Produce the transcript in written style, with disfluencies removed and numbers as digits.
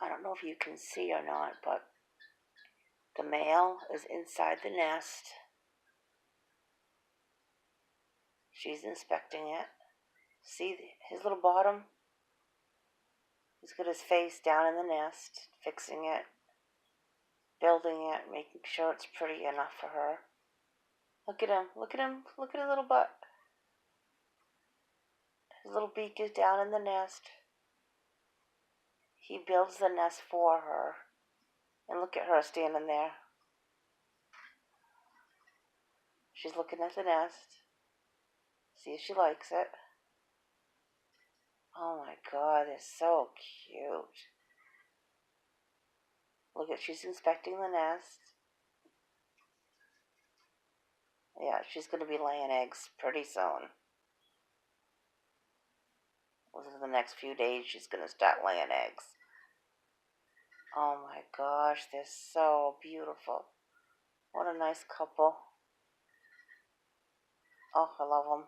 I don't know if you can see or not, but the male is inside the nest. She's inspecting it. See his little bottom? He's got his face down in the nest, fixing it, building it, making sure it's pretty enough for her. Look at him, look at him, look at his little butt. His little beak is down in the nest. He builds the nest for her. And look at her standing there. She's looking at the nest. See if she likes it. Oh my God, they're so cute. Look at, she's inspecting the nest. Yeah, she's going to be laying eggs pretty soon. Within the next few days, she's going to start laying eggs. Oh my gosh, they're so beautiful. What a nice couple. Oh, I love them.